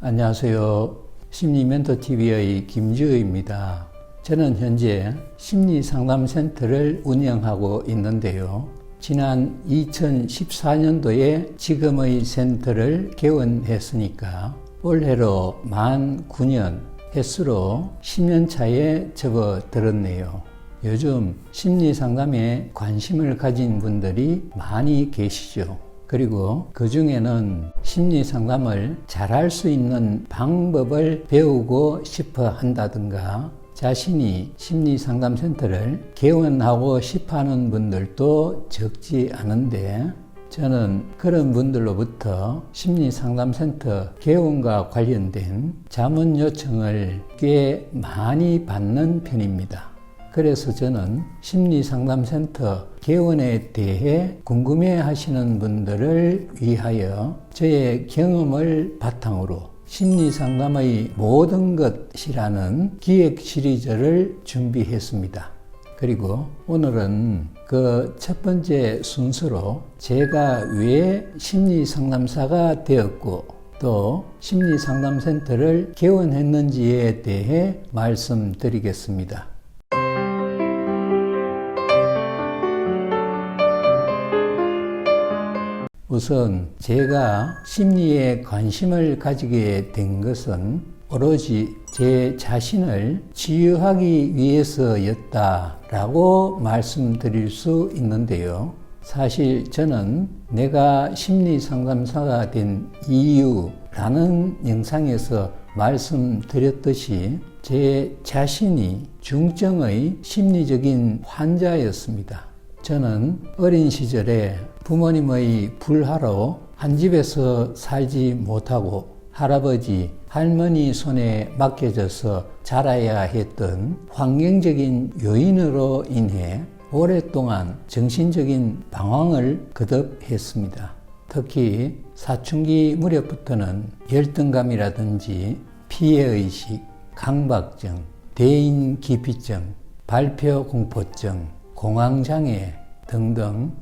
안녕하세요. 심리멘토TV의 김지호입니다. 저는 현재 심리상담센터를 운영하고 있는데요. 지난 2014년도에 지금의 센터를 개원했으니까 올해로 만 9년, 횟수로 10년 차에 접어들었네요. 요즘 심리상담에 관심을 가진 분들이 많이 계시죠. 그리고 그 중에는 심리상담을 잘할 수 있는 방법을 배우고 싶어 한다든가 자신이 심리상담센터를 개원하고 싶어 하는 분들도 적지 않은데 저는 그런 분들로부터 심리상담센터 개원과 관련된 자문 요청을 꽤 많이 받는 편입니다. 그래서 저는 심리상담센터 개원에 대해 궁금해 하시는 분들을 위하여 저의 경험을 바탕으로 심리상담의 모든 것이라는 기획 시리즈를 준비했습니다. 그리고 오늘은 그 첫 번째 순서로 제가 왜 심리상담사가 되었고 또 심리상담센터를 개원했는지에 대해 말씀드리겠습니다. 우선 제가 심리에 관심을 가지게 된 것은 오로지 제 자신을 치유하기 위해서였다라고 말씀드릴 수 있는데요. 사실 저는 내가 심리상담사가 된 이유라는 영상에서 말씀드렸듯이 제 자신이 중증의 심리적인 환자였습니다. 저는 어린 시절에 부모님의 불화로 한 집에서 살지 못하고 할아버지, 할머니 손에 맡겨져서 자라야 했던 환경적인 요인으로 인해 오랫동안 정신적인 방황을 거듭했습니다. 특히 사춘기 무렵부터는 열등감이라든지 피해의식, 강박증, 대인기피증, 발표공포증, 공황장애 등등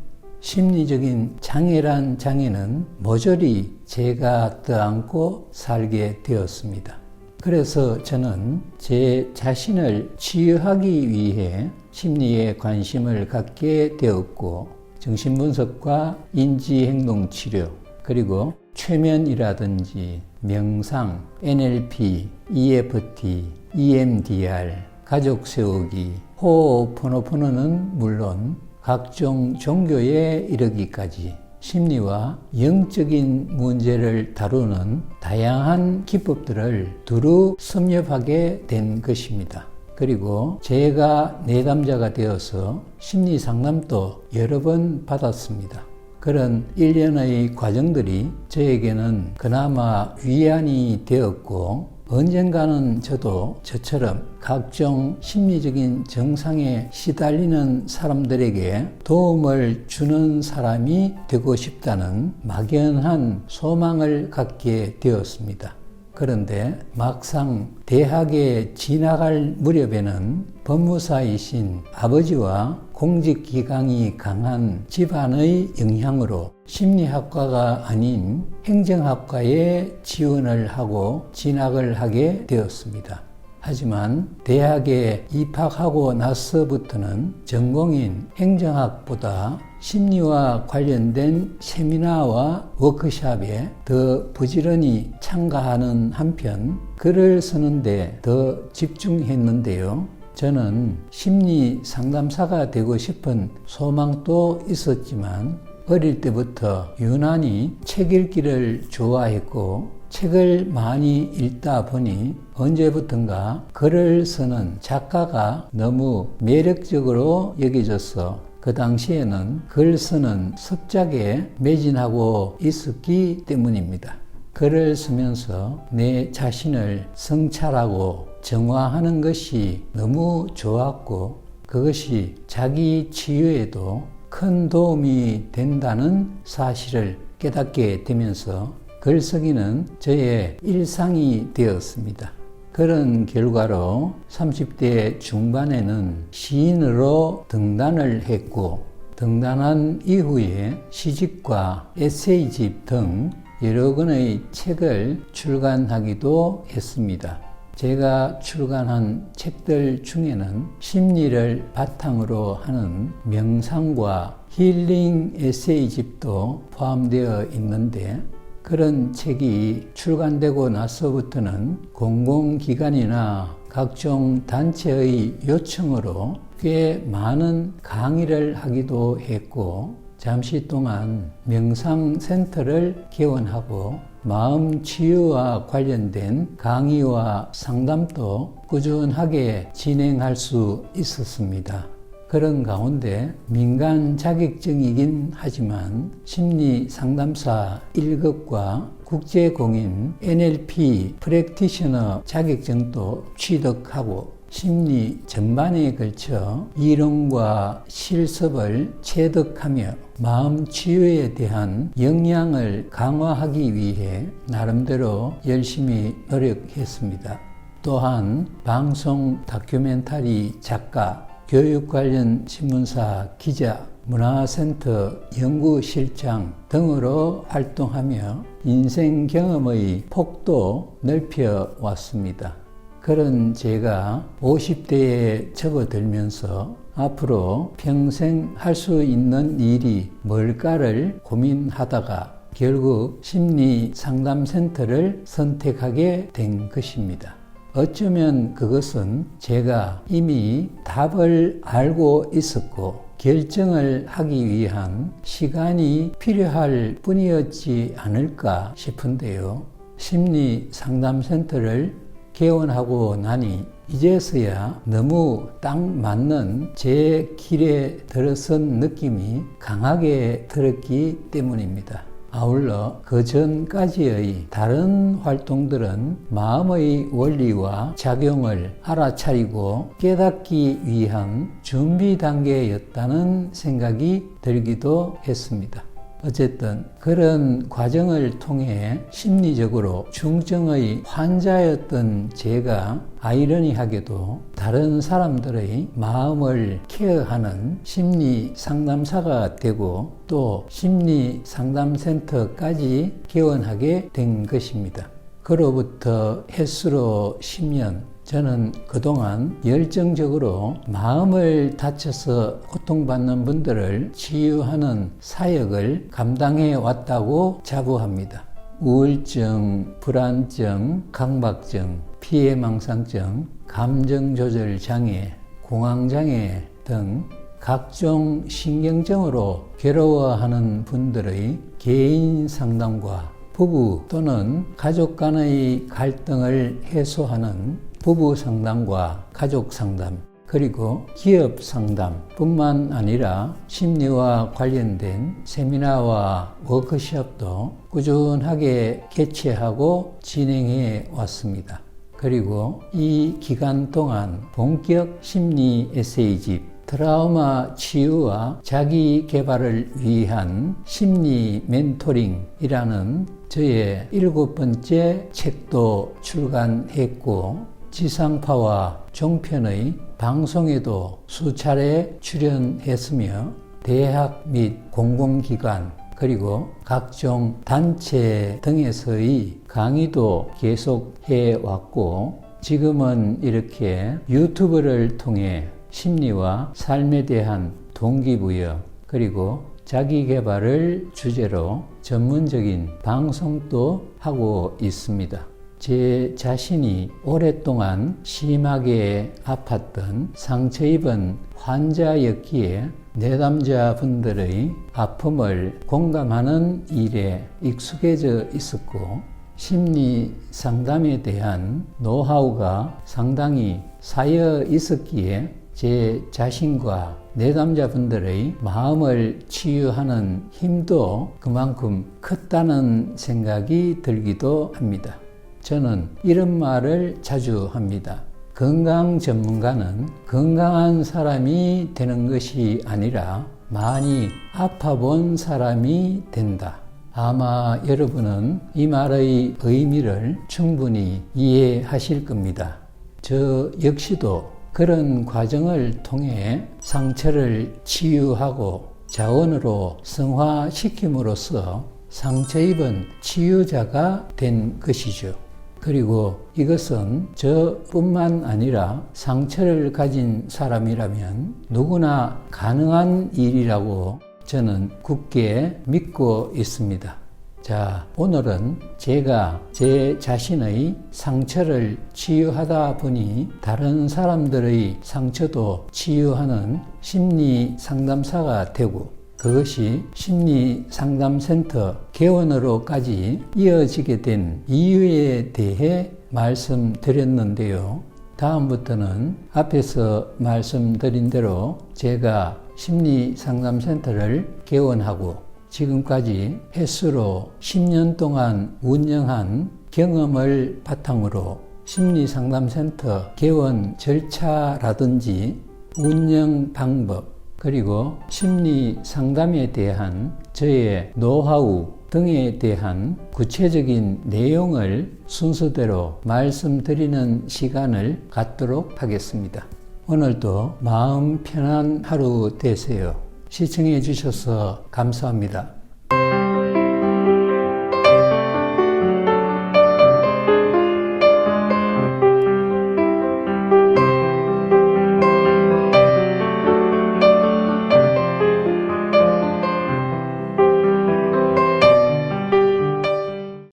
심리적인 장애란 장애는 모조리 제가 떠안고 살게 되었습니다. 그래서 저는 제 자신을 치유하기 위해 심리에 관심을 갖게 되었고 정신분석과 인지행동치료 그리고 최면이라든지 명상, NLP, EFT, EMDR, 가족세우기, 호흡포노포노는 물론 각종 종교에 이르기까지 심리와 영적인 문제를 다루는 다양한 기법들을 두루 섭렵하게 된 것입니다. 그리고 제가 내담자가 되어서 심리 상담도 여러 번 받았습니다. 그런 일련의 과정들이 저에게는 그나마 위안이 되었고 언젠가는 저도 저처럼 각종 심리적인 증상에 시달리는 사람들에게 도움을 주는 사람이 되고 싶다는 막연한 소망을 갖게 되었습니다. 그런데 막상 대학에 진학할 무렵에는 법무사이신 아버지와 공직기강이 강한 집안의 영향으로 심리학과가 아닌 행정학과에 지원을 하고 진학을 하게 되었습니다. 하지만 대학에 입학하고 나서부터는 전공인 행정학보다 심리와 관련된 세미나와 워크숍에 더 부지런히 참가하는 한편 글을 쓰는데 더 집중했는데요. 저는 심리 상담사가 되고 싶은 소망도 있었지만 어릴 때부터 유난히 책 읽기를 좋아했고 책을 많이 읽다 보니 언제부턴가 글을 쓰는 작가가 너무 매력적으로 여겨져서 그 당시에는 글 쓰는 습작에 매진하고 있었기 때문입니다. 글을 쓰면서 내 자신을 성찰하고 정화하는 것이 너무 좋았고 그것이 자기 치유에도 큰 도움이 된다는 사실을 깨닫게 되면서 글쓰기는 저의 일상이 되었습니다. 그런 결과로 30대 중반에는 시인으로 등단을 했고 등단한 이후에 시집과 에세이집 등 여러 권의 책을 출간하기도 했습니다. 제가 출간한 책들 중에는 심리를 바탕으로 하는 명상과 힐링 에세이집도 포함되어 있는데, 그런 책이 출간되고 나서부터는 공공기관이나 각종 단체의 요청으로 꽤 많은 강의를 하기도 했고, 잠시 동안 명상센터를 개원하고 마음 치유와 관련된 강의와 상담도 꾸준하게 진행할 수 있었습니다. 그런 가운데 민간 자격증이긴 하지만 심리 상담사 1급과 국제공인 NLP 프랙티셔너 자격증도 취득하고 심리 전반에 걸쳐 이론과 실습을 체득하며 마음 치유에 대한 역량을 강화하기 위해 나름대로 열심히 노력했습니다. 또한 방송 다큐멘터리 작가, 교육 관련 신문사 기자, 문화센터 연구실장 등으로 활동하며 인생 경험의 폭도 넓혀왔습니다. 그런 제가 50대에 접어들면서 앞으로 평생 할 수 있는 일이 뭘까를 고민하다가 결국 심리상담센터를 선택하게 된 것입니다. 어쩌면 그것은 제가 이미 답을 알고 있었고 결정을 하기 위한 시간이 필요할 뿐이었지 않을까 싶은데요. 심리상담센터를 개원하고 나니 이제서야 너무 딱 맞는 제 길에 들어선 느낌이 강하게 들었기 때문입니다. 아울러 그 전까지의 다른 활동들은 마음의 원리와 작용을 알아차리고 깨닫기 위한 준비 단계였다는 생각이 들기도 했습니다. 어쨌든 그런 과정을 통해 심리적으로 중증의 환자였던 제가 아이러니하게도 다른 사람들의 마음을 케어하는 심리 상담사가 되고 또 심리 상담센터까지 개원하게 된 것입니다. 그로부터 햇수로 10년, 저는 그동안 열정적으로 마음을 다쳐서 고통받는 분들을 치유하는 사역을 감당해 왔다고 자부합니다. 우울증, 불안증, 강박증, 피해망상증, 감정조절장애, 공황장애 등 각종 신경증으로 괴로워하는 분들의 개인 상담과 부부 또는 가족 간의 갈등을 해소하는 부부 상담과 가족 상담, 그리고 기업 상담 뿐만 아니라 심리와 관련된 세미나와 워크숍도 꾸준하게 개최하고 진행해 왔습니다. 그리고 이 기간 동안 본격 심리 에세이집, 트라우마 치유와 자기 개발을 위한 심리 멘토링이라는 저의 7번째 책도 출간했고, 지상파와 종편의 방송에도 수차례 출연했으며 대학 및 공공기관 그리고 각종 단체 등에서의 강의도 계속해 왔고, 지금은 이렇게 유튜브를 통해 심리와 삶에 대한 동기부여 그리고 자기개발을 주제로 전문적인 방송도 하고 있습니다. 제 자신이 오랫동안 심하게 아팠던 상처 입은 환자였기에 내담자분들의 아픔을 공감하는 일에 익숙해져 있었고, 심리 상담에 대한 노하우가 상당히 쌓여 있었기에 제 자신과 내담자분들의 마음을 치유하는 힘도 그만큼 컸다는 생각이 들기도 합니다. 저는 이런 말을 자주 합니다. 건강 전문가는 건강한 사람이 되는 것이 아니라 많이 아파본 사람이 된다. 아마 여러분은 이 말의 의미를 충분히 이해하실 겁니다. 저 역시도 그런 과정을 통해 상처를 치유하고 자원으로 승화시킴으로써 상처 입은 치유자가 된 것이죠. 그리고 이것은 저뿐만 아니라 상처를 가진 사람이라면 누구나 가능한 일이라고 저는 굳게 믿고 있습니다. 자, 오늘은 제가 제 자신의 상처를 치유하다 보니 다른 사람들의 상처도 치유하는 심리 상담사가 되고 그것이 심리상담센터 개원으로까지 이어지게 된 이유에 대해 말씀드렸는데요. 다음부터는 앞에서 말씀드린 대로 제가 심리상담센터를 개원하고 지금까지 횟수로 10년 동안 운영한 경험을 바탕으로 심리상담센터 개원 절차라든지 운영 방법 그리고 심리 상담에 대한 저의 노하우 등에 대한 구체적인 내용을 순서대로 말씀드리는 시간을 갖도록 하겠습니다. 오늘도 마음 편한 하루 되세요. 시청해 주셔서 감사합니다.